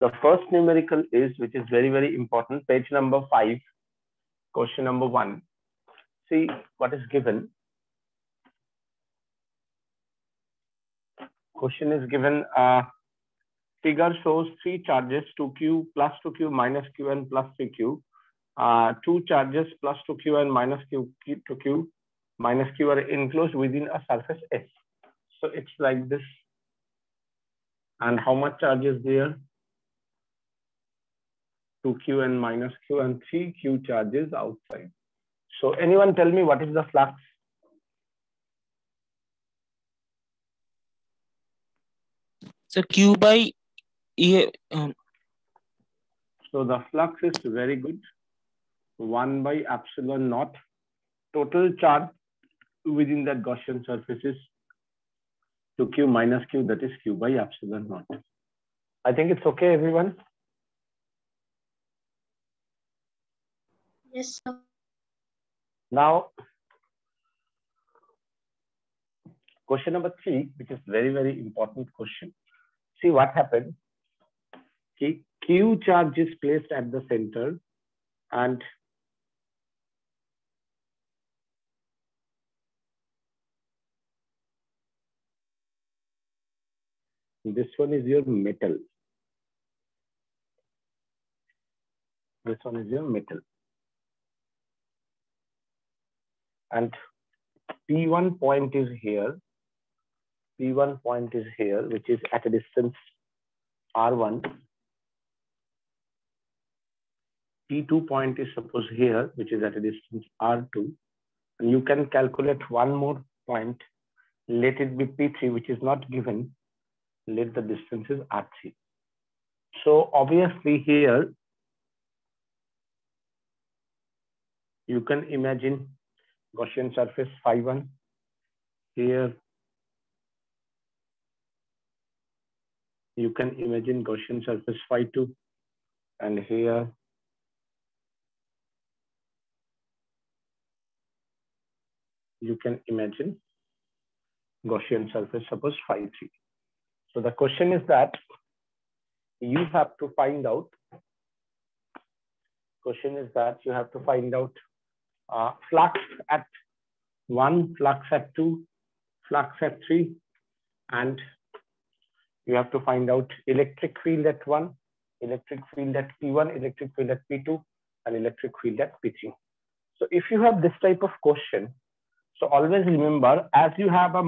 The first numerical is, which is very, very important, page number 5, question number 1. See what is given. Question is given, figure shows 3 charges, 2q, plus 2q, minus q, and plus 3q. 2 charges, plus 2q and minus q, 2q, minus q are enclosed within a surface S. So it's like this. And how much charge is there? 2q and minus q, and 3q charges outside. So anyone tell me what is the flux? So q by E. So the flux is very good. 1 by epsilon naught. Total charge within that Gaussian surface is 2q minus q, that is q by epsilon naught. I think it's okay, everyone. Yes, sir. Now, question number 3, which is very, very important question. See what happened. Okay, q charge is placed at the center, and this one is your metal. This one is your metal. And P1 point is here. P1 point is here, which is at a distance R1. P2 point is suppose here, which is at a distance R2. And you can calculate one more point. Let it be P3, which is not given. Let the distance is R3. So obviously here, you can imagine Gaussian surface phi1 here. You can imagine Gaussian surface phi2, and here you can imagine Gaussian surface, suppose phi3. So the question is that you have to find out. Question is that you have to find out flux at 1, flux at 2, flux at 3, and you have to find out electric field at 1, electric field at P1, electric field at P2, and electric field at P3. So if you have this type of question, so always remember, as you have a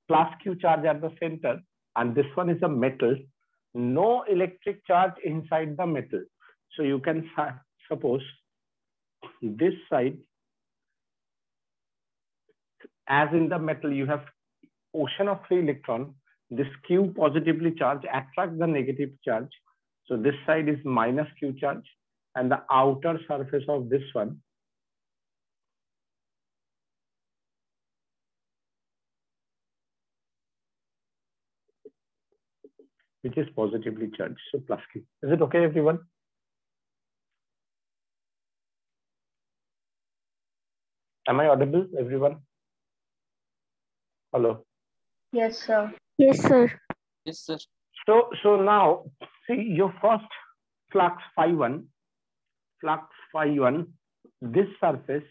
plus Q charge at the center, and this one is a metal, no electric charge inside the metal. So you can suppose this side, as in the metal, you have ocean of free electron. This Q positively charged attracts the negative charge. So this side is minus Q charge, and the outer surface of this one which is positively charged, so plus Q. Is it okay, everyone? Am I audible, everyone? Hello. Yes, sir. Yes, sir. Yes, sir. So now, see your first flux phi1, this surface,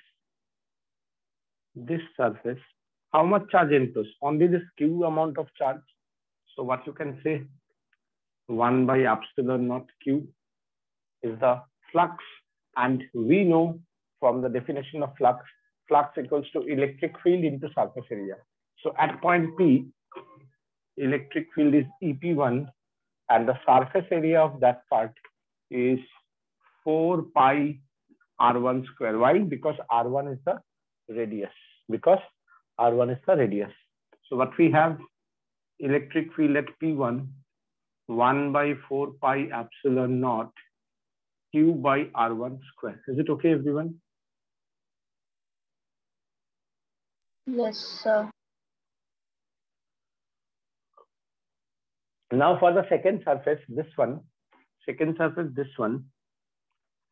how much charge enclosed? Only this Q amount of charge. So what you can say, 1 by epsilon naught Q is the flux, and we know from the definition of flux equals to electric field into surface area. So at point P, electric field is EP1, and the surface area of that part is 4 pi R1 square. Why? Because R1 is the radius. So what we have, electric field at P1, 1 by 4 pi epsilon naught Q by R1 square. Is it okay, everyone? Yes, sir. Now for the second surface, this one,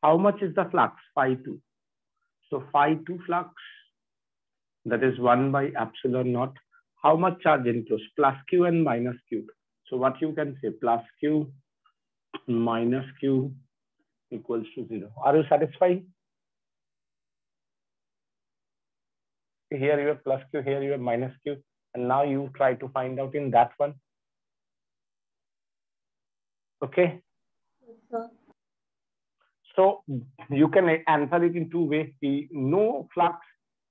how much is the flux? Phi2. So phi2 flux, that is 1 by epsilon naught. How much charge enclosed? Plus Q and minus Q. So what you can say, plus Q minus q equals to 0. Are you satisfied? Here you have plus q, here you have minus q, and now you try to find out in that one. Okay. Yes, sir. So you can answer it in two ways. The no flux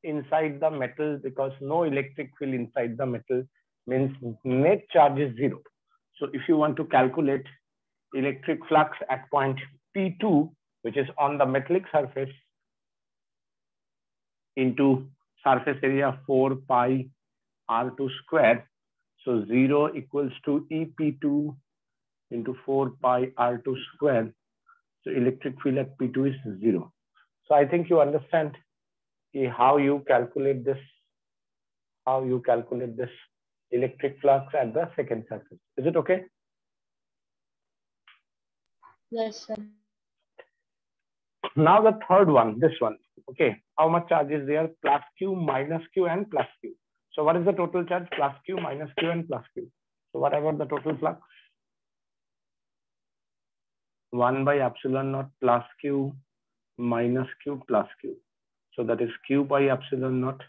inside the metal, because no electric field inside the metal, means net charge is 0. So if you want to calculate electric flux at point P2, which is on the metallic surface, into surface area 4 pi R2 square. So 0 equals to EP2 into 4 pi R2 square. So electric field at P2 is 0. So I think you understand how you calculate this, electric flux at the second surface. Is it okay? Yes, sir. Now the third one, this one. Okay, how much charge is there? Plus q, minus q, and plus q. So what is the total charge? Plus q, minus q, and plus q. So what about the total flux? 1 by epsilon naught plus q minus q plus q. So that is q by epsilon naught.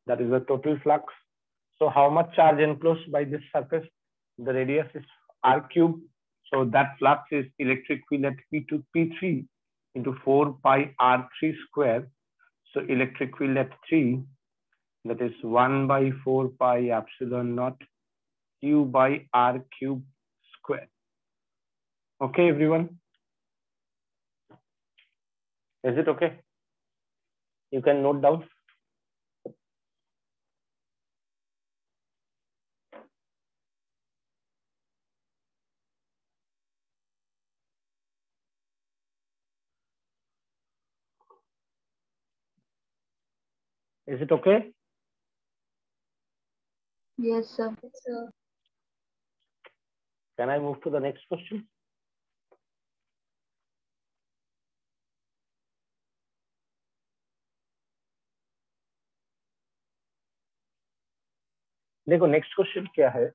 That is the total flux. So how much charge enclosed by this surface? The radius is r cube. So that flux is electric field at P2, P3 into 4 pi R3 square. So electric field at 3, that is 1 by 4 pi epsilon naught q by r cube square. Okay, everyone? Is it okay? You can note down. Is it okay? Yes, sir. Yes, sir. Can I move to the next question? देखो next question क्या है?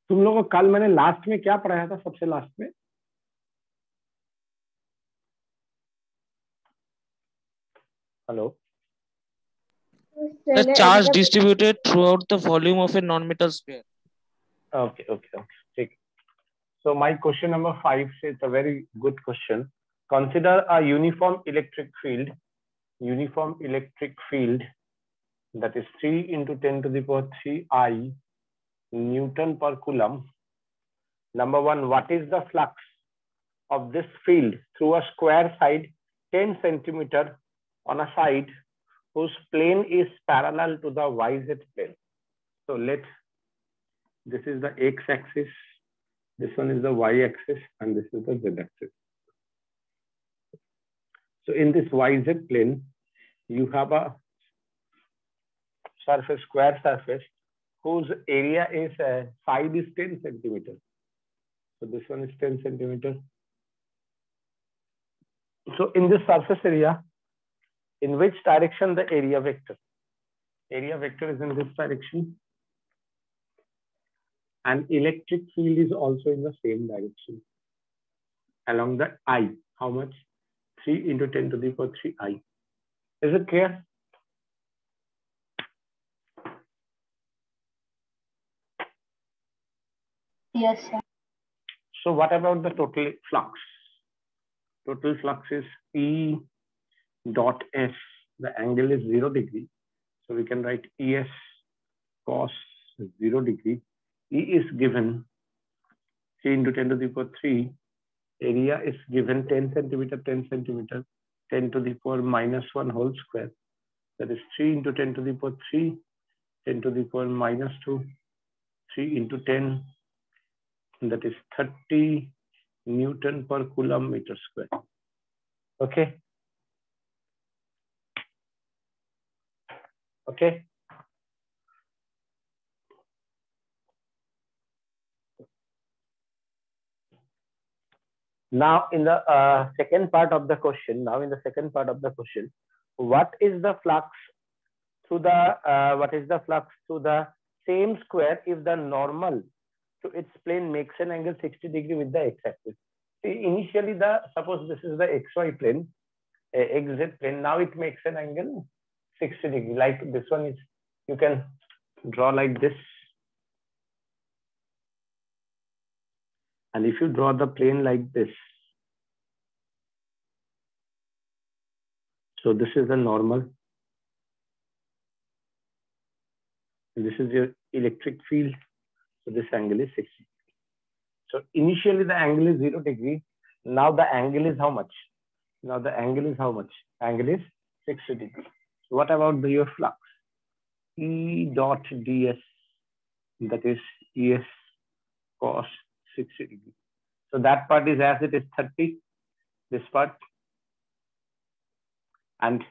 तुम लोगों को कल मैंने last में क्या पढ़ाया था? सबसे लास्ट में hello, The charge distributed throughout the volume of a non-metal sphere. okay, ठीक. So my question number 5 is a very good question. Consider a uniform electric field that is 3 into 10 to the power 3 I Newton per Coulomb. Number 1, what is the flux of this field through a square side 10 centimeter on a side whose plane is parallel to the YZ plane? So this is the X axis, this one is the Y axis, and this is the Z axis. So in this YZ plane, you have a square surface whose area is side is 10 centimeter. So this one is 10 centimeter. So in this surface area, in which direction the area vector? Area vector is in this direction. And electric field is also in the same direction. Along the I. How much? 3 into 10 to the power 3 I. Is it clear? Yes, sir. So what about the total flux? Total flux is E dot S. The angle is 0 degree. So we can write ES cos 0 degree. E is given 3 into 10 to the power 3. Area is given 10 centimeter, 10 centimeter, 10 to the power minus 1 whole square. That is 3 into 10 to the power 3, 10 to the power minus 2, 3 into 10. That is 30 Newton per Coulomb meter square. Okay. Okay. Now in the second part of the question, what is the flux through the same square if the normal to its plane makes an angle 60 degree with the x-axis? See, initially suppose this is the xy plane, xz plane. Now it makes an angle 60 degree. Like this one is, you can draw like this. And if you draw the plane like this, so this is the normal. This is your electric field. So this angle is 60. So initially the angle is 0 degree. Now the angle is how much? Angle is 60 degree. So what about your flux? E dot ds, that is es cos 60 degree. So that part is as it is 30, this part. And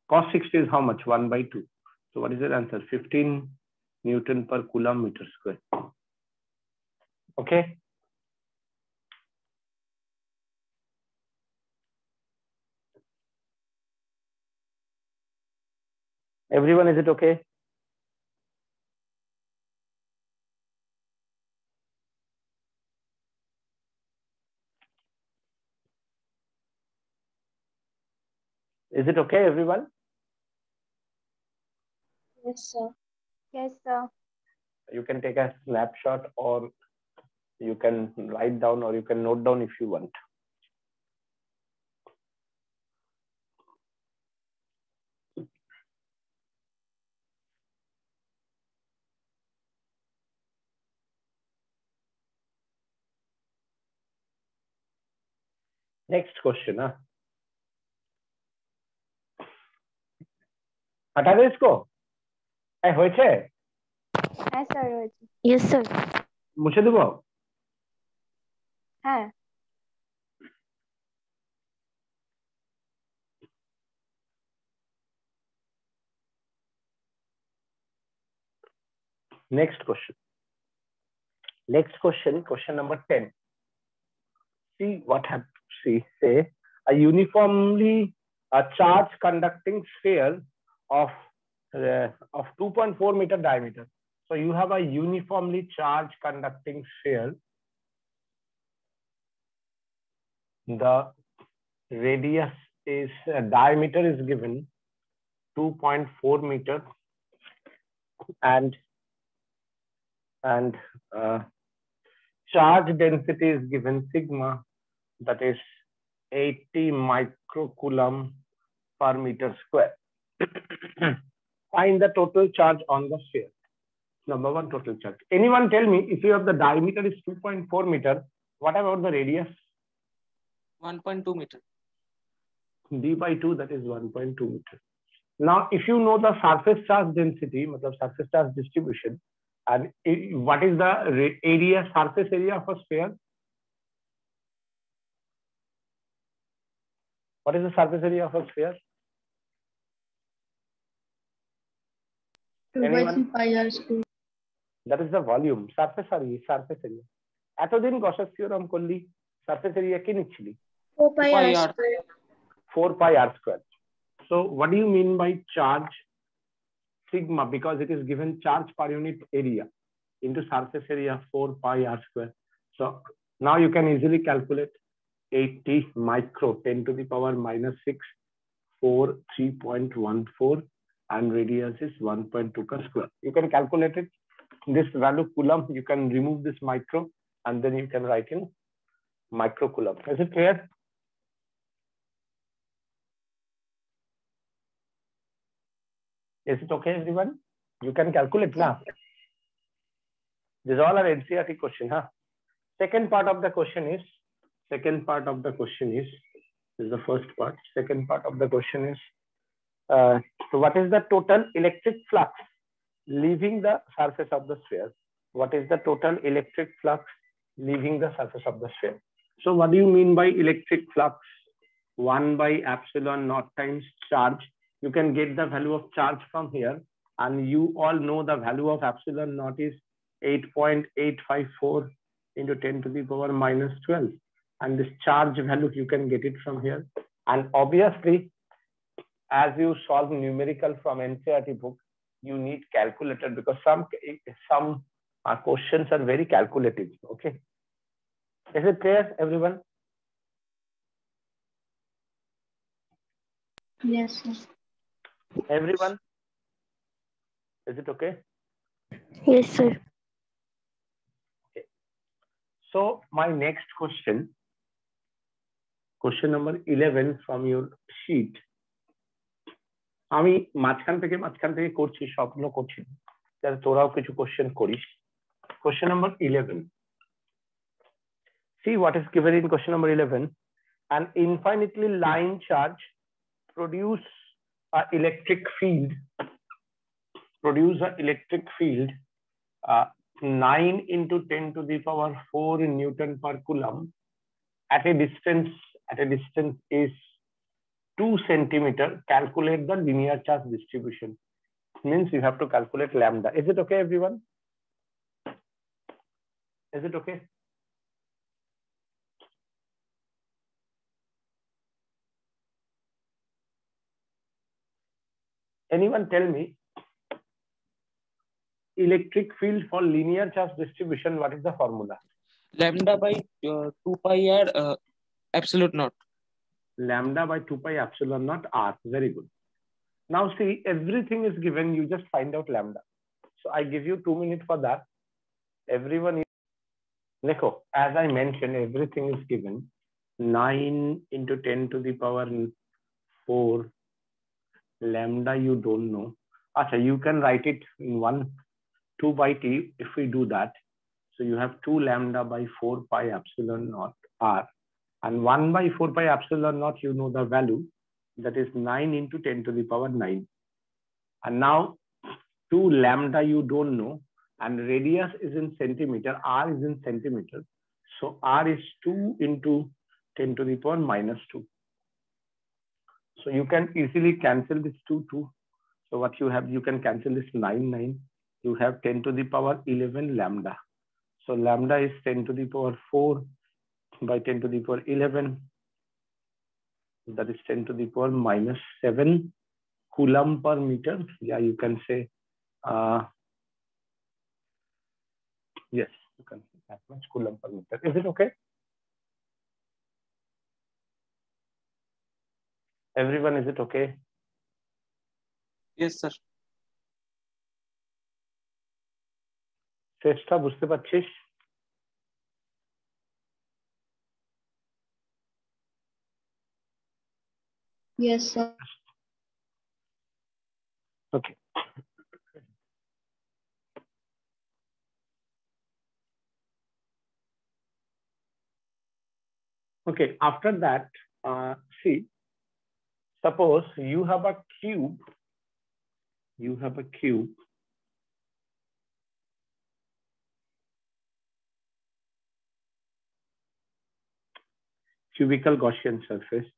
cos 60 is how much? 1 by 2. So what is the answer? 15 Newton per Coulomb meter square. Okay. Everyone, is it okay? Is it okay, everyone? Yes, sir. Yes, sir. You can take a snapshot, or you can write down, or you can note down if you want. Next question, huh? हटा दे इसको। হয়েছে? হ্যাঁ sir হয়েছে। Yes, sir. মুছে দেবো? হ্যাঁ। Next question. Question number 10. See what happens. See, say a uniformly charged conducting sphere of 2.4 meter diameter. So you have a uniformly charged conducting sphere. The radius is diameter is given 2.4 meter, and charge density is given sigma, that is 80 microcoulomb per meter square. Find the total charge on the sphere. Number one, total charge. Anyone tell me, if you have the diameter is 2.4 meter, what about the radius? 1.2 meter. D by 2, that is 1.2 meter. Now, if you know the surface charge density, surface charge distribution, and what is the area, surface area of a sphere? What is the surface area of a sphere? 2 by 3 pi r square. That is the volume. Surface area. এতদিন Gauss's theorem করলি, surface area কি নিচ্ছিলি? 4 pi r square. 4 pi r square. So what do you mean by charge? Sigma, because it is given charge per unit area into surface area 4 pi r square. So now you can easily calculate 80 micro 10 to the power minus 6 4 3.14, and radius is 1.2 square. You can calculate it. This value coulomb, you can remove this micro, and then you can write in micro coulomb. Is it clear? Is it okay, everyone? You can calculate now. These all are NCERT question, huh? Second part of the question is, this is the first part. Second part of the question is, so what is the total electric flux leaving the surface of the sphere? What is the total electric flux leaving the surface of the sphere? So what do you mean by electric flux? 1 by epsilon naught times charge. You can get the value of charge from here, and you all know the value of epsilon naught is 8.854 into 10 to the power minus 12. and this charge value, you can get it from here. And obviously, as you solve numerical from NCERT book, you need calculator because some questions are very calculative. Okay. Is it clear, everyone? Yes, sir. Everyone? Is it okay? Yes, sir. Okay. So my next question number 11 from your sheet. আমি মাঝখান থেকে করছি, সবগুলো করছি, যাতে তোরাও কিছু question করিস। Question number 11. See what is given in question number 11. An infinitely line charge produce an electric field 9 into 10 to the power 4 Newton per Coulomb at a distance is 2 centimeter. Calculate the linear charge distribution. Means you have to calculate lambda. Is it okay, everyone? Is it okay? Anyone tell me, electric field for linear charge distribution, what is the formula? Lambda by 2 pi r absolute naught. Lambda by 2 pi epsilon naught r. Very good. Now see, everything is given, you just find out lambda. So I give you 2 minutes for that. Everyone, Nico, as I mentioned, everything is given. 9 into 10 to the power 4 lambda, you don't know. Achha, you can write it in 2 by t if we do that. So you have 2 lambda by 4 pi epsilon naught r, and 1 by 4 pi epsilon naught, you know the value, that is 9 into 10 to the power 9. And now 2 lambda you don't know, and radius is in centimeter, r is in centimeter. So r is 2 into 10 to the power minus 2. So you can easily cancel this 2. So what you have, you can cancel this 9. You have 10 to the power 11 lambda. So lambda is 10 to the power 4 by 10 to the power 11. That is 10 to the power minus 7 Coulomb per meter. Yeah, you can say, yes, you can say that much Coulomb per meter. Is it okay? Everyone, is it okay? Yes, sir. চেষ্টা বুঝতে পারছিস? Yes, sir. Okay. Okay, after that, see, suppose you have a cube. Cubical Gaussian surface,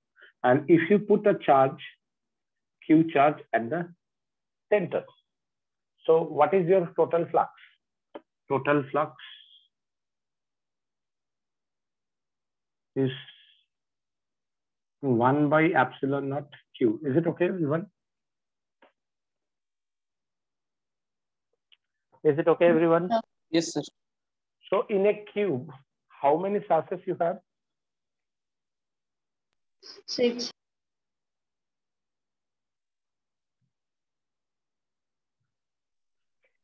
and if you put a charge, q charge at the center, so what is your total flux? Total flux is 1 by epsilon naught q. Is it okay, everyone? Is it okay, everyone? Yes, sir. So in a cube, how many surfaces you have? 6.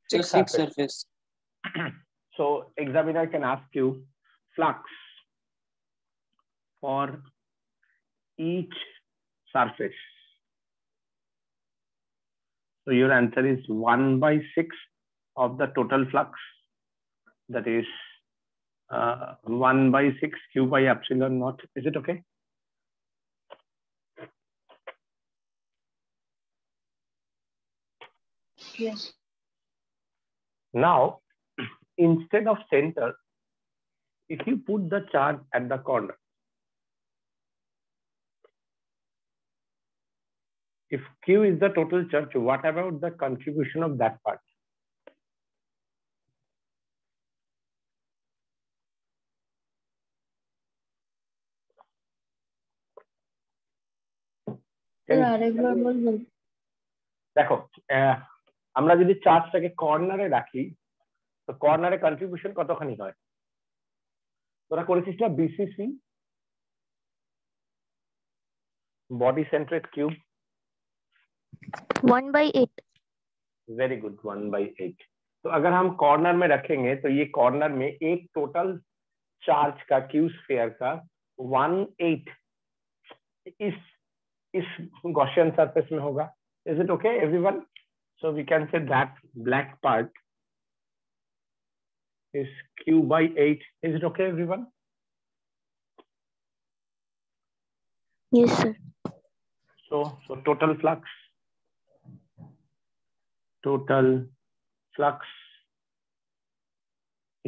Six surface. So examiner can ask you flux for each surface. So your answer is 1 by 6 of the total flux. That is 1 by 6 q by epsilon naught. Is it okay? Yes. Now, instead of center, if you put the charge at the corner, if q is the total charge, what about the contribution of that part? দেখো আমরা যদি চার্জটাকে কর্নারে রাখি তো কর্নারে contribution কতখানি হয়? তোরা করেছিস না BCC, body centred cube? 1/8। Very good, 1/8। तो अगर हम कॉर्नर में रखेंगे तो ये कॉर्नर में एक टोटल चार्ज का क्यू स्फीयर का 1/8 इस गॉसियन सरफेस में होगा। Is it okay everyone? So we can say that black part is Q/8. Is it okay everyone? Yes, sir. So total flux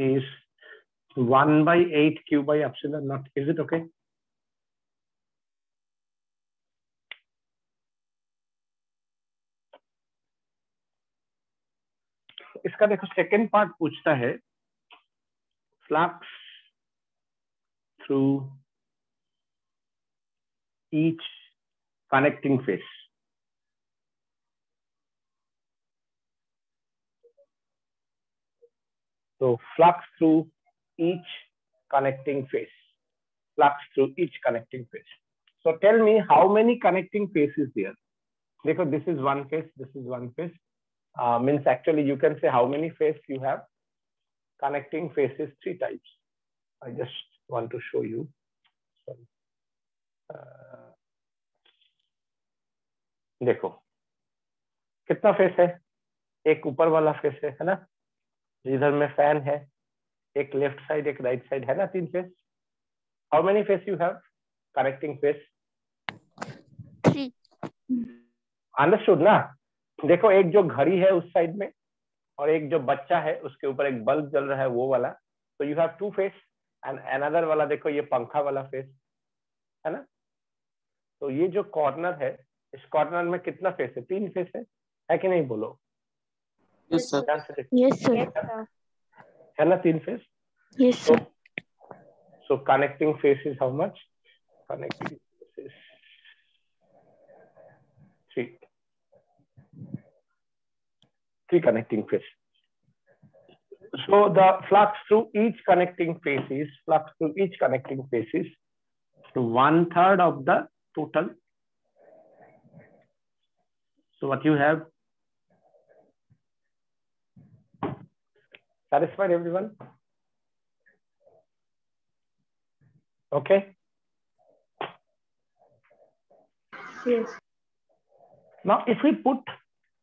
is 1/8 Q/epsilon naught. Is it okay? इसका देखो second part पूछता है flux through each connecting face. So flux through each connecting face. Flux through each connecting face. So tell me how many connecting faces there? Because this is one face, this is one face. Means actually you can say how many faces you have. Connecting faces 3 types. I just want to show you. Sorry. देखो कितना face है? एक ऊपर वाला face है ना, जिधर में फैन है, एक लेफ्ट साइड एक राइट साइड है ना, 3 face. How many face you have connecting face? 3। Understood ना? देखो एक जो घड़ी है उस साइड में और एक जो बच्चा है उसके ऊपर एक बल्ब जल रहा है वो वाला, तो you have 2 face and another वाला देखो ये पंखा वाला फेस है ना। तो ये जो कॉर्नर है इस कॉर्नर में कितना फेस है? 3 फेस है कि नहीं बोलो? Yes, sir. Yes, sir. है ना 3 face? Yes, sir. So connecting face is how much? Connecting face is 3 connecting face. So the flux through each connecting face is 1/3 of the total. So what you have? Satisfied everyone? Okay. Yes. Now if we put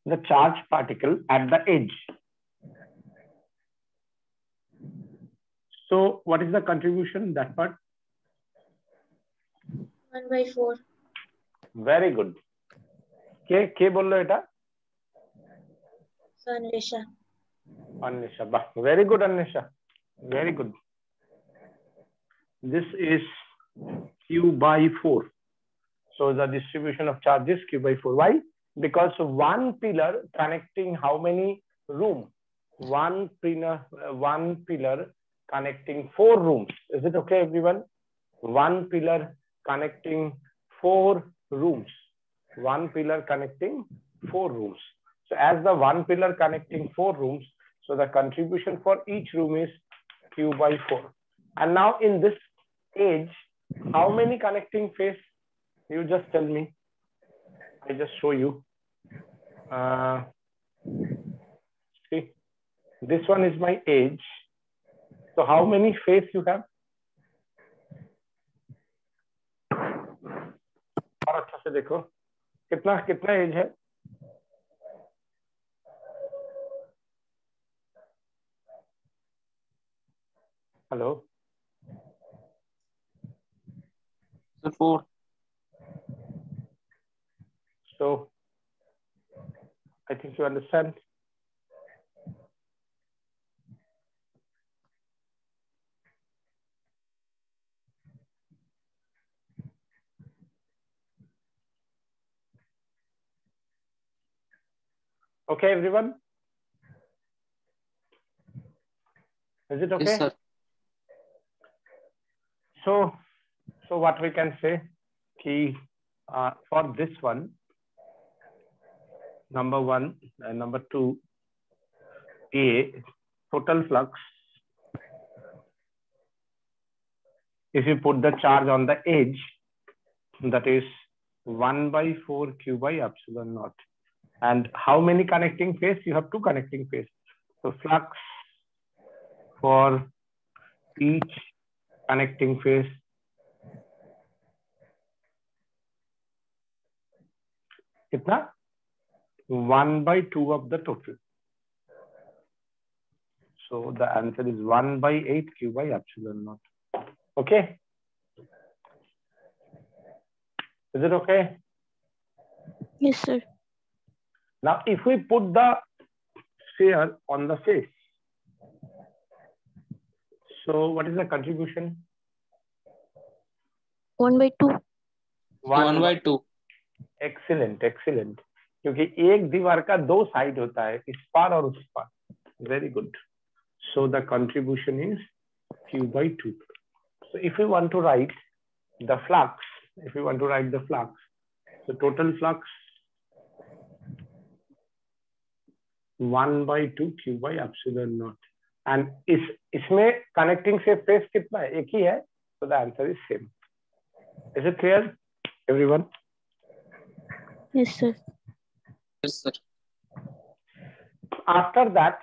the charge particle at the edge, so what is the contribution that part? 1/4. Very good. के बोल लो एटा? Anvesha. Annisha, very good Annisha, very good. This is Q/4. So the distribution of charge is Q/4. Why? Because one pillar connecting how many room? One pillar connecting 4 rooms. Is it okay everyone? One pillar connecting 4 rooms. One pillar connecting 4 rooms. So as the one pillar connecting 4 rooms, so the contribution for each room is Q/4. And now in this edge, how many connecting face? You just tell me. I just show you. See, this one is my edge. So how many face you have? और अच्छा से देखो कितना as है? Hello, 4. So I think you understand. Okay everyone? Is it okay? Yes, sir. So what we can say कि For this one, number 1 and number 2, A, total flux, if you put the charge on the edge, that is 1/4 Q by epsilon naught. And how many connecting phase? You have 2 connecting phase. So flux for each connecting phase kitna? 1/2 of the total. So the answer is 1/8 Q by epsilon naught. Okay? Is it okay? Yes, sir. Now, if we put the sphere on the face, so what is the contribution? 1/2. 1/2. Excellent, excellent. क्योंकि एक दीवार का 2 side होता है, इस पार और उस पार. Very good. So the contribution is Q/2. So if we want to write the flux, so total flux 1/2 Q by epsilon naught. And इसमें connecting से phase कितना है? एक ही है. So the answer is same. Is it clear, everyone? Yes, sir. Yes, sir. After that,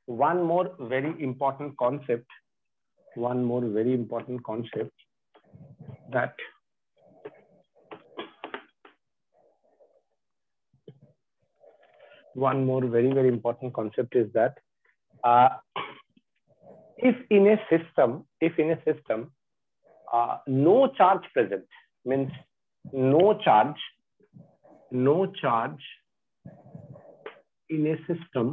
one more very important concept that is that if in a system no charge present, means no charge in a system,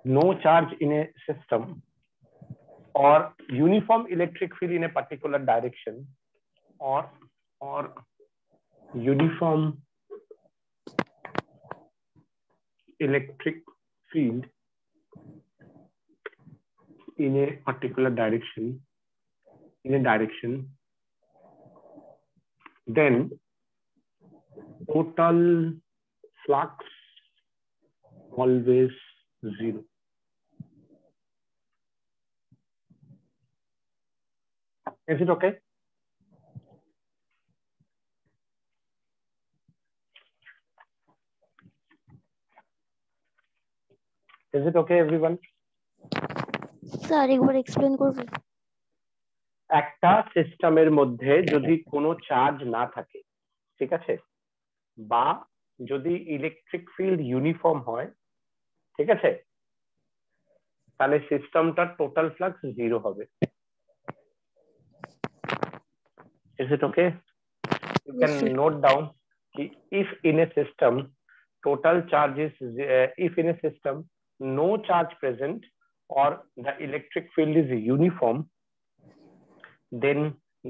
no charge in a system, or uniform electric field in a particular direction, or uniform electric field in a particular direction, then total flux always 0. Is it okay? Is it okay, everyone? Sir একবার explain করবেন? একটা সিস্টেমের মধ্যে যদি কোনো charge না থাকে, ঠিক আছে, বা যদি ইলেকট্রিক ফিল্ড ইউনিফর্ম হয়, ঠিক আছে, তাহলে সিস্টেমটার টোটাল ফ্লাক্স 0 হবে। Is it okay? You can note down if in a system total charge is if in a system no charge present or the electric field is uniform, then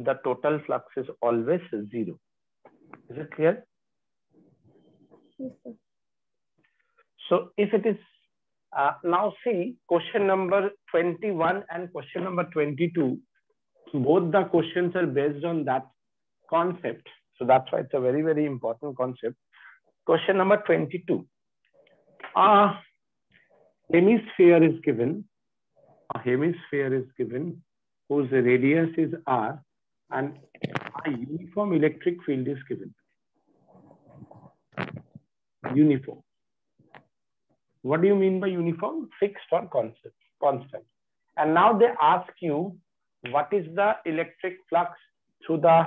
the total flux is always 0. Is it clear? Yes, sir. So if it is now see question number 21 and question number 22, both the questions are based on that concept. So that's why it's a very, very important concept. Question number 22. Hemisphere is given. A hemisphere is given whose radius is r, and a uniform electric field is given. Uniform. What do you mean by uniform? Fixed or constant. And now they ask you what is the electric flux through the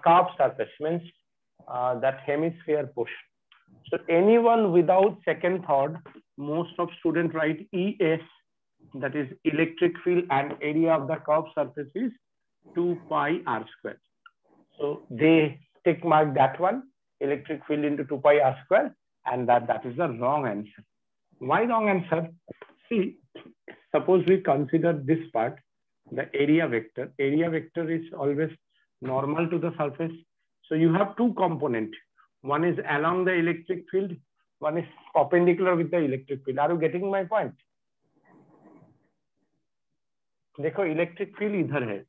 curved surface, means that hemisphere portion. So anyone without second thought, most of students write ES, that is electric field, and area of the curved surface is 2 pi r square. So they tick mark that one, electric field into 2 pi r square, and that is the wrong answer. Why wrong answer? See, suppose we consider this part, the area vector. Area vector is always normal to the surface. So you have 2 components. One is along the electric field, one is perpendicular with the electric field. Are you getting my point? देखो electric field इधर है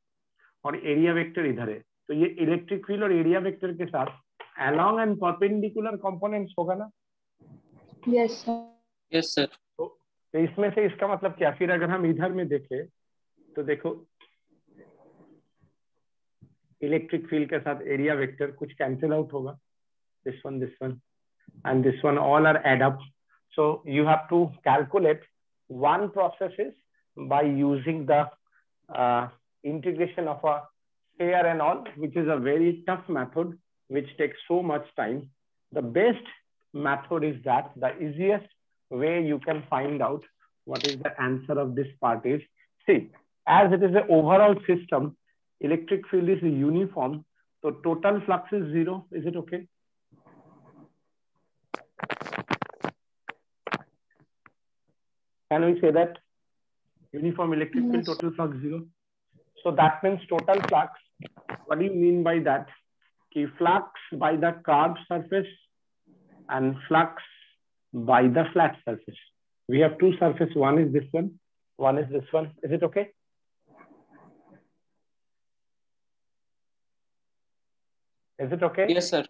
और area vector इधर है, तो ये electric field और area vector के साथ along एंड परपेंडिकुलर कंपोनेंट्स होगा ना? Yes sir. Yes, sir. तो इसमें से इसका मतलब क्या? फिर अगर हम इधर में देखें तो देखो इलेक्ट्रिक फील्ड के साथ एरिया वेक्टर कुछ कैंसिल आउट होगा, this one and this one all are add up. So you have to calculate one processes by using the integration of a sphere and all, which is a very tough method which takes so much time. The best method is that the easiest way you can find out what is the answer of this part is, see, as it is an overall system, electric field is uniform, so total flux is 0. Is it okay? Can we say that uniform electric field, total flux 0? So that means total flux. What do you mean by that? Ki flux by the curved surface and flux by the flat surface. We have two surfaces. One is this one is this one. Is it okay? Is it okay? Yes, sir.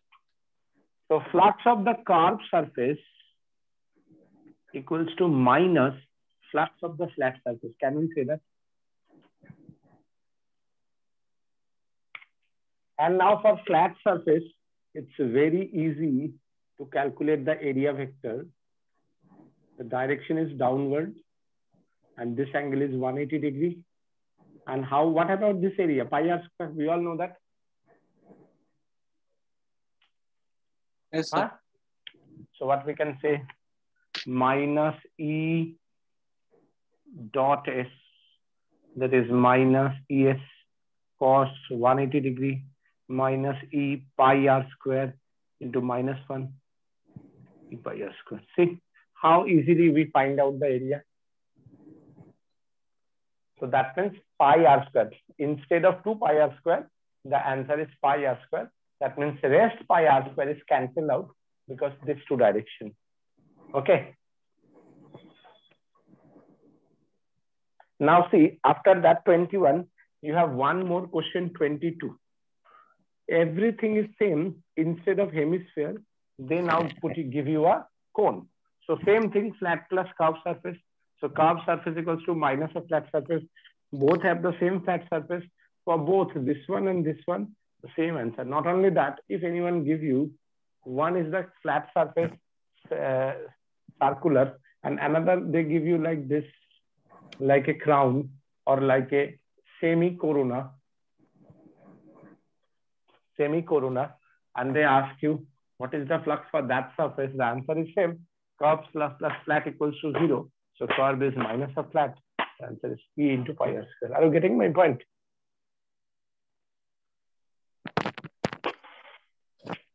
So flux of the curved surface equals to minus flux of the flat surface. Can we say that? And now for flat surface, it's very easy to calculate the area vector. The direction is downward and this angle is 180 degree. And how, what about this area? Pi r square, we all know that. Yes, sir. Huh? So what we can say, minus E dot S, that is minus ES cos 180 degree minus E pi r square into minus 1 E pi r square. See how easily we find out the area. So that means pi r square. Instead of 2 pi r square, the answer is pi r square. That means rest pi r square is cancelled out because this two direction. Okay. Now see, after that 21, you have one more question, 22. Everything is same. Instead of hemisphere, they now give you a cone. So same thing, flat plus curved surface. So curved surface equals to minus a flat surface. Both have the same flat surface. For both this one and this one, the same answer. Not only that, if anyone give you, one is the flat surface circular and another they give you like this, like a crown or like a semi-corona, and they ask you what is the flux for that surface, the answer is same, curve plus flat equals to 0. So curve is minus a flat, the answer is E into pi r square. Are you getting my point?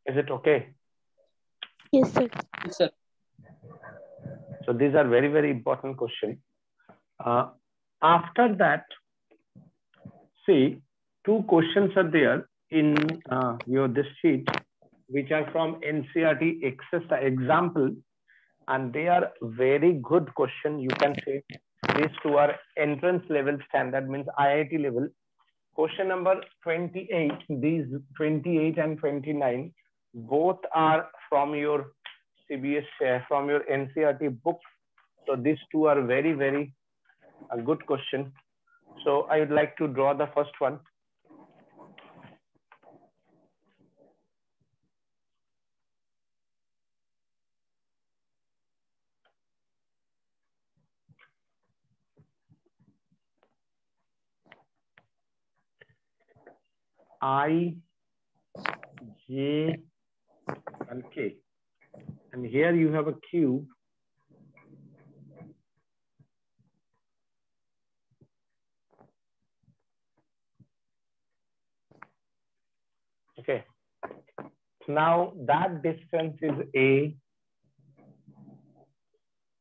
Is it okay? Yes, sir. Yes, sir. So these are very, very important questions. After that, see, two questions are there in your this sheet, which are from NCERT example, and they are very good question. You can say these two are entrance level standard, means IIT level. Question number 28, these 28 and 29, both are from your CBS, from your NCERT book. So these two are very, very a good question. So I would like to draw the first one. I, J, and K. And here you have a cube. Okay. Now that distance is A.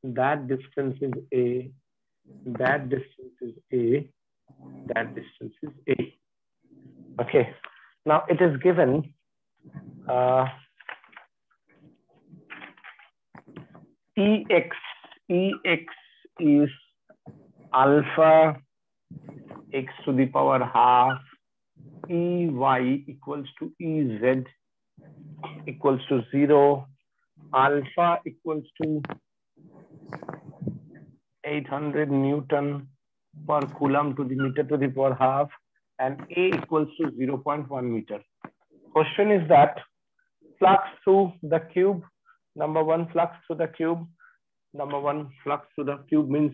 That distance is A. That distance is A. That distance is A. Okay. Now it is given EX. EX is alpha x to the power half ey equals to ez equals to 0, alpha equals to 800 Newton per Coulomb to the meter to the power half, and A equals to 0.1 meter. Question is that flux through the cube, number one, flux through the cube. Number one, flux through the cube means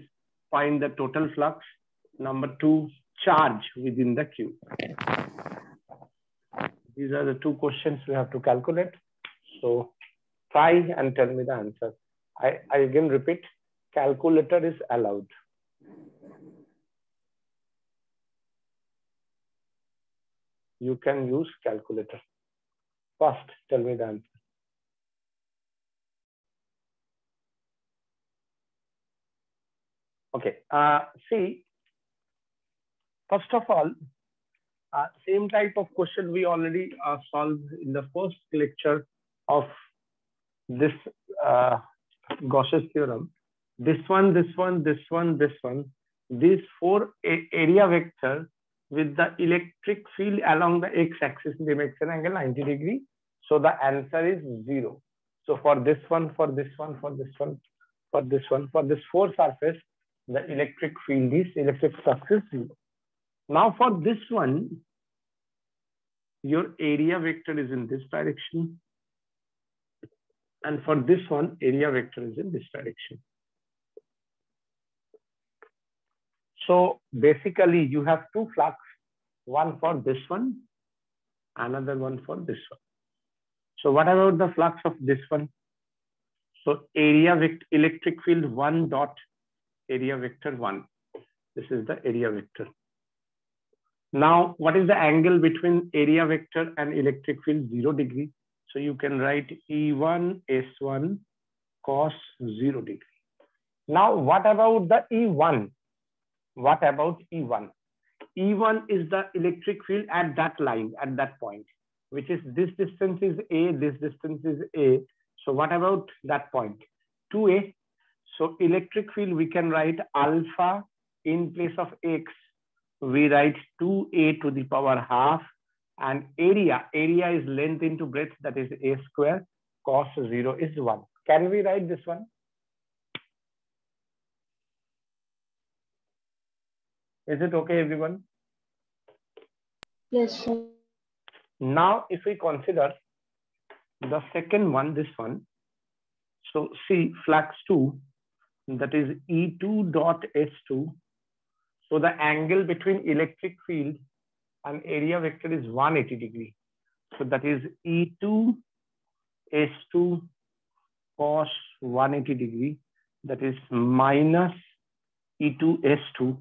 find the total flux. Number two, charge within the cube. These are the two questions we have to calculate. So try and tell me the answer. I again repeat, calculator is allowed. You can use calculator. First, tell me the answer. Okay. See, first of all, same type of question we already solved in the first lecture of this Gauss's theorem. This one, this one, this one, this one. These four area vector with the electric field along the x-axis, they make an angle 90 degree. So the answer is 0. So for this one, for this one, for this one, for this one, for this four surface, the electric field is electric flux is 0. Now for this one, your area vector is in this direction. And for this one, area vector is in this direction. So basically you have two flux, one for this one, another one for this one. So what about the flux of this one? So area vector, electric field 1 dot area vector 1. This is the area vector. Now, what is the angle between area vector and electric field? 0 degree. So you can write E1 S1 cos 0 degree. Now, what about the E1? What about E1? E1 is the electric field at that line, at that point, which is this distance is A, this distance is A. So what about that point? 2A. So electric field, we can write alpha in place of X. We write 2A to the power half, and area is length into breadth, that is A square, cos 0 is 1. Can we write this one? Is it okay, everyone? Yes, sir. Now, if we consider the second one, this one, so see flux 2, that is E2 dot S2. So the angle between electric field and area vector is 180 degree. So that is E2 S2 cos 180 degree. That is minus E2 S2.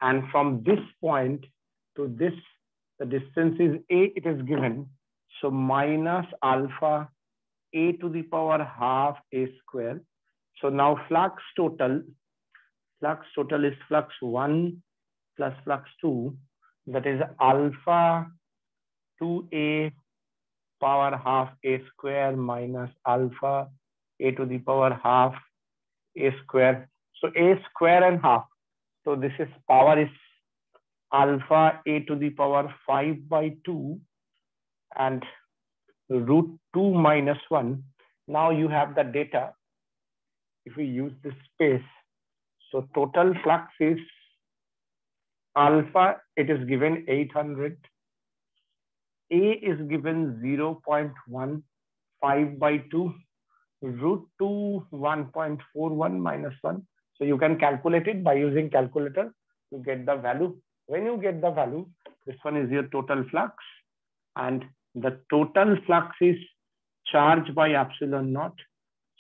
And from this point to this, the distance is A, it is given. So minus alpha A to the power half A square. So now flux total is flux 1 plus flux 2, that is alpha 2A power half A square minus alpha A to the power half A square. So A square and half. So this is power is alpha A to the power 5 by 2 and root 2 minus 1. Now you have the data. If we use this space, so total flux is alpha, it is given 800. A is given 0.1, 5 by 2, root 2, 1.41 minus 1. So you can calculate it by using calculator. You get the value. When you get the value, this one is your total flux. And the total flux is charged by epsilon naught.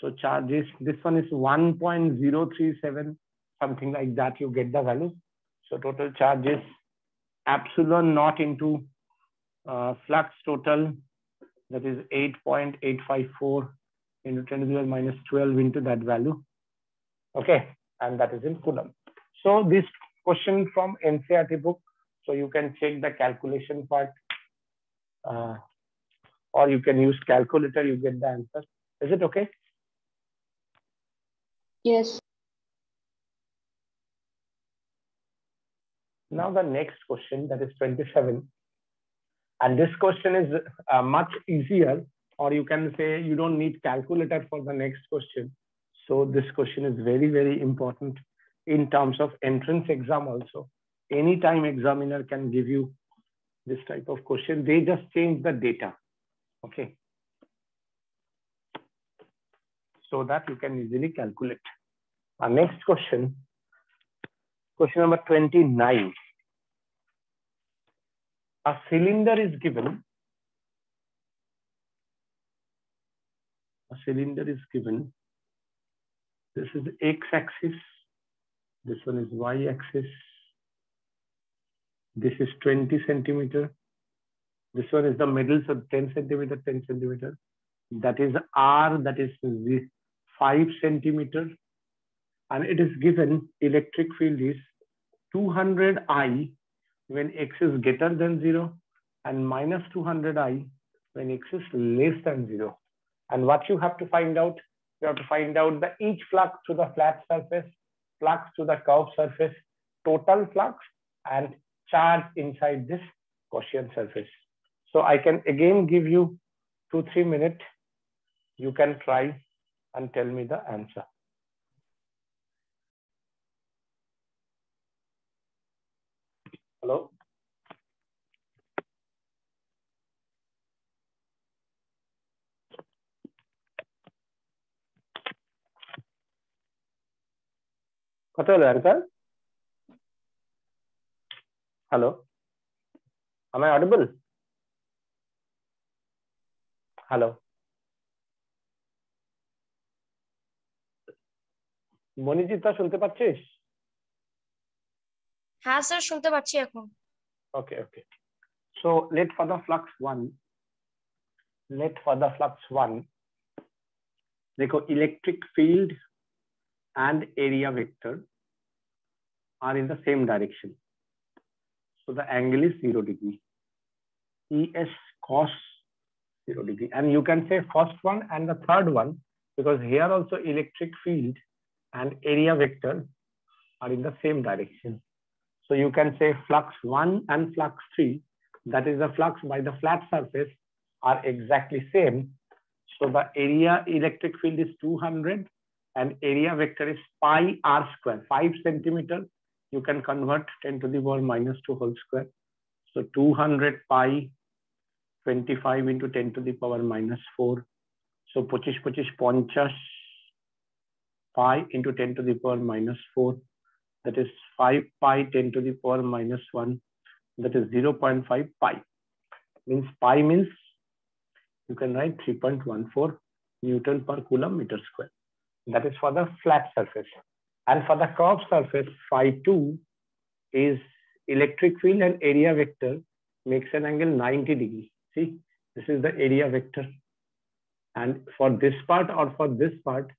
So charge is, this one is 1.037, something like that, you get the value. So total charge is epsilon naught into flux total, that is 8.854 into 10 to the power minus 12 into that value. Okay, and that is in Coulomb. So this question from NCERT book, so you can check the calculation part, or you can use calculator, you get the answer. Is it okay? Yes. Now the next question, that is 27. And this question is much easier, or you can say you don't need calculator for the next question. So this question is very, very important in terms of entrance exam also. Anytime examiner can give you this type of question. They just change the data. Okay. So that you can easily calculate. Our next question, question number 29. A cylinder is given. A cylinder is given. This is x-axis. This one is y-axis. This is 20 centimeter. This one is the middle, so 10 centimeter, 10 centimeter. That is R, that is 5 centimeter. And it is given electric field is 200 I when x is greater than 0 and minus 200 I when x is less than 0. And what you have to find out, you have to find out the each flux to the flat surface, flux to the curved surface, total flux, and charge inside this Gaussian surface. So I can again give you 2-3 minutes. You can try and tell me the answer. Hello? Hello? Am I audible? Hello? মনিজিতা শুনতে পাচ্ছিস? হ্যাঁ sir শুনতে পাচ্ছি এখন। Okay, okay. So let for the flux 1. Let for the flux 1. देखो electric field and area vector are in the same direction. So the angle is 0 degree. ES cos 0 degree. And you can say first one and the third one, because here also electric field and area vector are in the same direction. So you can say flux 1 and flux 3, that is the flux by the flat surface, are exactly same. So the area electric field is 200 and area vector is pi r square, 5 centimeter. You can convert 10 to the power minus 2 whole square. So 200 pi 25 into 10 to the power minus 4. So 25 50 pi into 10 to the power minus 4. That is 5 pi 10 to the power minus 1. That is 0.5 pi. Means pi means you can write 3.14 Newton per Coulomb meter square. That is for the flat surface. And for the curved surface, phi 2 is electric field and area vector makes an angle 90 degree. See, this is the area vector. And for this part or for this part,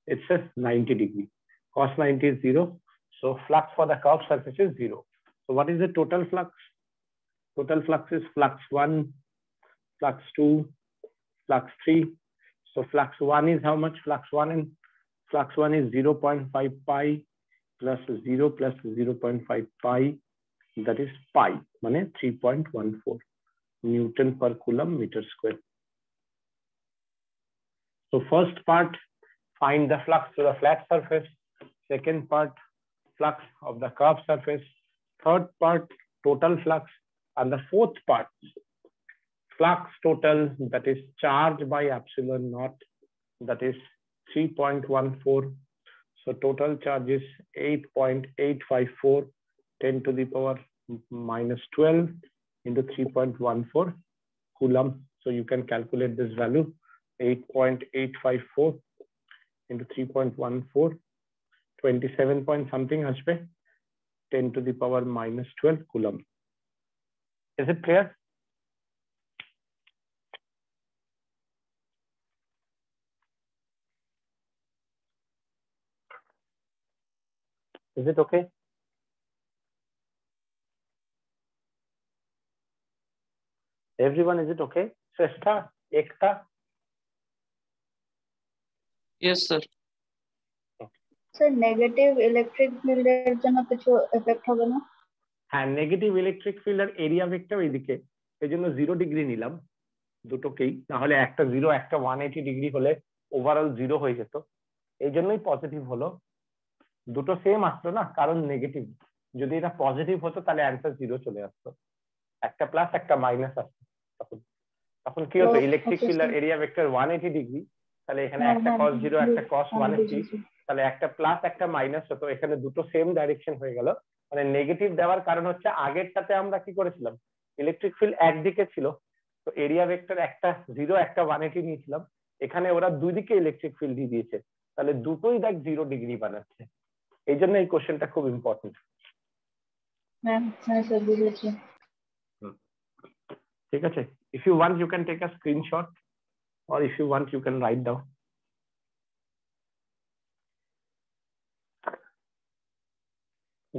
it says 90 degree. Cos 90 is 0. So flux for the curved surface is 0. So what is the total flux? Total flux is flux 1, flux 2, flux 3. So flux 1 is how much? Flux 1 and flux 1 is 0.5 pi plus 0 plus 0.5 pi. That is pi, mane 3.14 Newton per Coulomb meter square. So first part, find the flux to the flat surface. Second part, flux of the curved surface. Third part, total flux. And the fourth part, flux total, that is charge by epsilon naught, that is 3.14. So total charge is 8.854 10 to the power minus 12 into 3.14 Coulomb. So you can calculate this value, 8.854 into 3.14, 27 point something Hashpe, 10 to the power minus 12 Coulomb. Is it clear? Is it okay? Everyone, is it okay? Shrestha, Ekta? Yes, sir. Sir negative electric ফিল্ডের জন্য কিছু effect হবে না? হ্যাঁ, negative electric field আর area vector এইদিকে, এই জন্য 0 degree নিলাম দুটোকেই, নাহলে একটা 0 একটা 180 ডিগ্রি হলে ওভারঅল 0 হয়ে যেত। এই জন্যই পজিটিভ হলো, দুটো সেম আসলো না, কারণ নেগেটিভ। যদি এটা পজিটিভ হতো তাহলে অ্যান্সার 0 চলে আসতো, একটা প্লাস একটা মাইনাস আসতো। তখন তখন কি হতো, ইলেকট্রিক ফিল্ড আর এরিয়া ভেক্টর 180 ডিগ্রি, তাহলে এখানে একটা cos 0 একটা cos 180, তাহলে একটা প্লাস একটা মাইনাস হতো, এখানে দুটো সেম ডাইরেকশন হয়ে গেল। মানে নেগেটিভ দেওয়ার কারণ হচ্ছে আগেরটাতে আমরা কি করেছিলাম, ইলেকট্রিক ফিল্ড একদিকে ছিল, তো এরিয়া ভেক্টর একটা 0 একটা 180 নিয়েছিলাম, এখানে ওরা দুই দিকে ইলেকট্রিক ফিল্ড দিয়ে দিয়েছে, তাহলে দুটোই দেখ 0 ডিগ্রি বানাচ্ছে। এই জন্য এই কোশ্চেনটা খুব ইম্পর্টেন্ট। হ্যাঁ স্যার বুঝেছি। ঠিক আছে, if you want you can take a screenshot or if you want you can write down.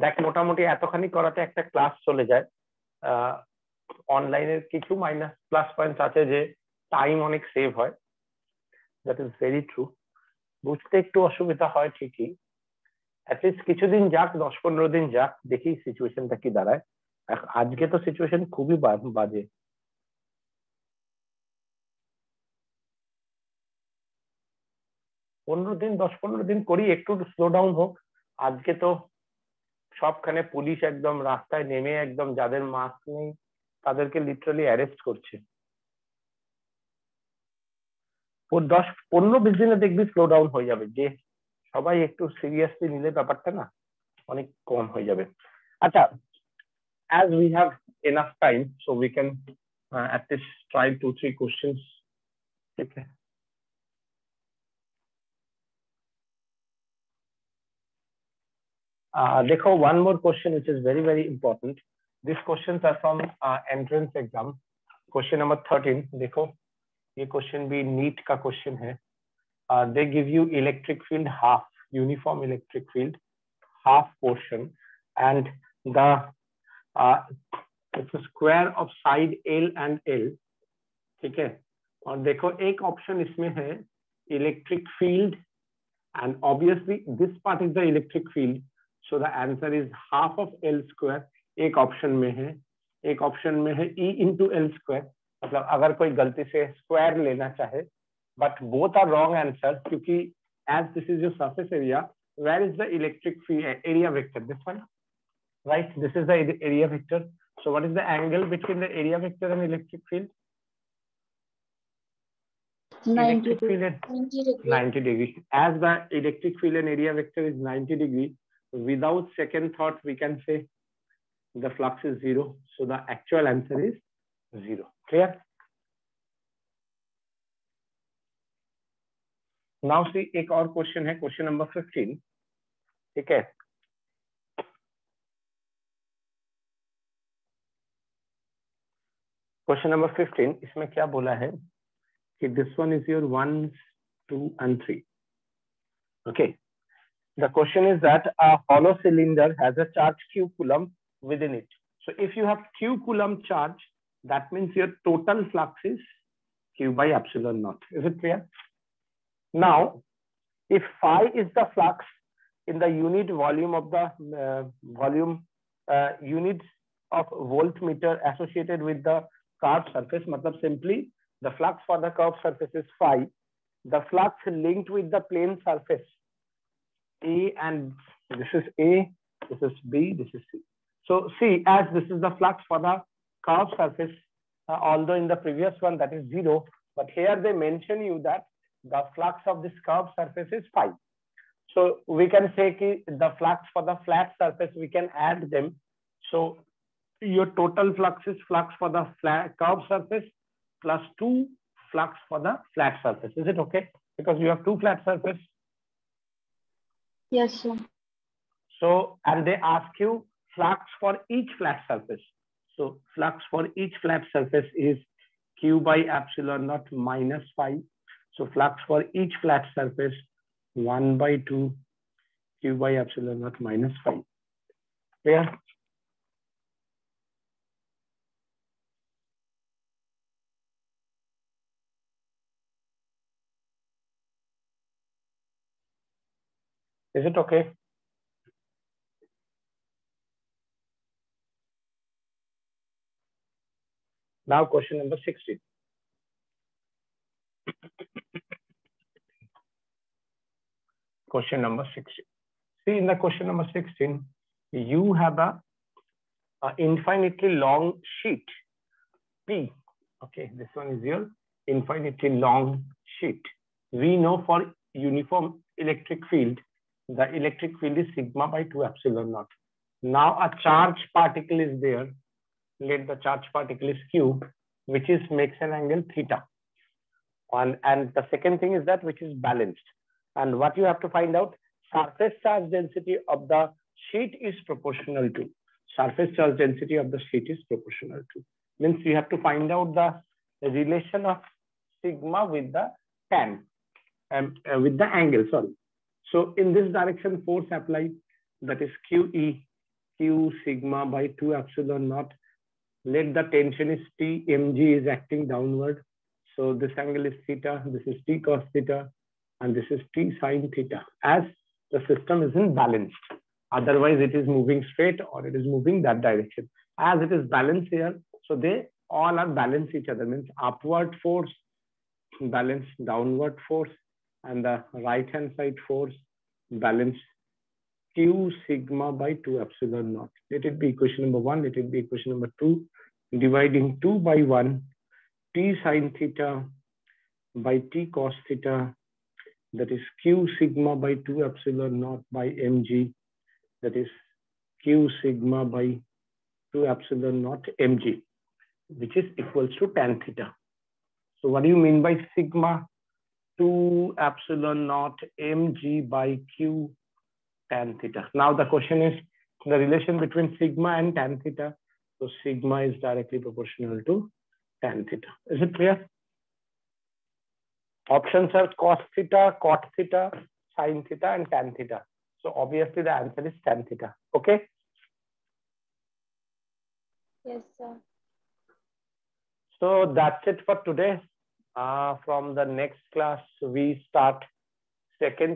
দেখ মোটামুটি এতখানি করাতে একটা ক্লাস চলে যায়। অনলাইনের কিছু মাইনাস প্লাস পয়েন্ট আছে যে টাইম অনেক সেভ হয়, দ্যাট ইজ ভেরি ট্রু। বুঝতে একটু অসুবিধা হয় ঠিকই, অ্যাটলিস্ট কিছুদিন যাক, 10-15 দিন যাক, দেখি সিচুয়েশনটা কি দাঁড়ায়। আজকে তো সিচুয়েশন খুবই বাজে। পনেরো দিন 10-15 দিন করি, একটু স্লো ডাউন হোক। আজকে তো সবখানে পুলিশ একদম রাস্তায় নেমে একদম যাদের মাস্ক নেই তাদেরকে লিটারালি অ্যারেস্ট করছে। 10-15-20 দিনে দেখবি স্লো ডাউন হয়ে যাবে, যে সবাই একটু সিরিয়াসলি নিলে ব্যাপারটা না অনেক কম হয়ে যাবে। আচ্ছা, as we have enough time so we can at least try 2-3 questions. ठीक है, देखो one more question which is very very important. These questions are from entrance exam. Question number 13, देखो ये क्वेश्चन भी नीट का क्वेश्चन है। They give you electric field half, uniform electric field half portion, and the it's a square of side L and L. ठीक है, और देखो एक ऑप्शन इसमें है electric field, and obviously this part is the electric field, so the answer is half of L square. एक option में है, एक ऑप्शन में है E into L square, मतलब अगर कोई गलती से स्क्वायर लेना चाहे, but both are wrong answer, क्योंकि as this is your surface area, where is the electric field area vector? This one, right? This is the area vector. So what is the angle between the area vector and electric field? 90 Electric field is 90 degree. As the electric field and area vector is 90 degree, without second thought we can say the flux is 0, so the actual answer is 0. Clear? Now see एक और question है, question number 15। ठीक है, question number 15, इसमें क्या बोला है कि this one is your 1, 2 and 3. Okay, the question is that a hollow cylinder has a charge q coulomb within it. So if you have q coulomb charge, that means your total flux is q by epsilon naught. Is it clear? Now, if phi is the flux in the unit volume of the units of voltmeter associated with the curved surface, matlab simply the flux for the curved surface is phi, the flux linked with the plane surface A, and this is A, this is B, this is C. So see, as this is the flux for the curved surface, although in the previous one that is 0, but here they mention you that the flux of this curved surface is phi. So we can say ki the flux for the flat surface we can add them. So your total flux is flux for the flat curved surface plus 2 flux for the flat surface. Is it okay? Because you have 2 flat surface. Yes sir. So, and they ask you flux for each flat surface. So flux for each flat surface is q by epsilon naught minus phi. So flux for each flat surface 1 by 2 q by epsilon naught minus phi. Clear? Is it okay? Now question number 16. Question number 16. See, in the question number 16, you have a infinitely long sheet P. Okay, this one is your infinitely long sheet. We know for uniform electric field, the electric field is sigma by 2 epsilon naught. Now a charge particle is there. Let the charge particle is Q, which is makes an angle theta. And the second thing is that which is balanced. And what you have to find out, surface charge density of the sheet is proportional to. Surface charge density of the sheet is proportional to. Means you have to find out the relation of sigma with the tan, with the angle, sorry. So in this direction, force applied, that is QE, Q sigma by 2 epsilon naught. Let the tension is T, mg is acting downward. So this angle is theta, this is T cos theta, and this is T sin theta, as the system is in balance. Otherwise, it is moving straight or it is moving that direction. As it is balanced here, so they all are balanced each other, means upward force, balance downward force, and the right hand side force, balance Q sigma by 2 epsilon naught. Let it be equation number 1, let it be equation number 2, dividing 2 by 1, T sin theta by T cos theta, that is Q sigma by 2 epsilon naught by mg, that is Q sigma by 2 epsilon naught mg, which is equals to tan theta. So what do you mean by sigma 2 epsilon naught mg by Q tan theta? Now the question is the relation between sigma and tan theta. So sigma is directly proportional to tan theta. Is it clear? Options are cos theta, cot theta, sin theta, and tan theta. So obviously the answer is tan theta. Okay. Yes, sir. So that's it for today. From the next class, we start second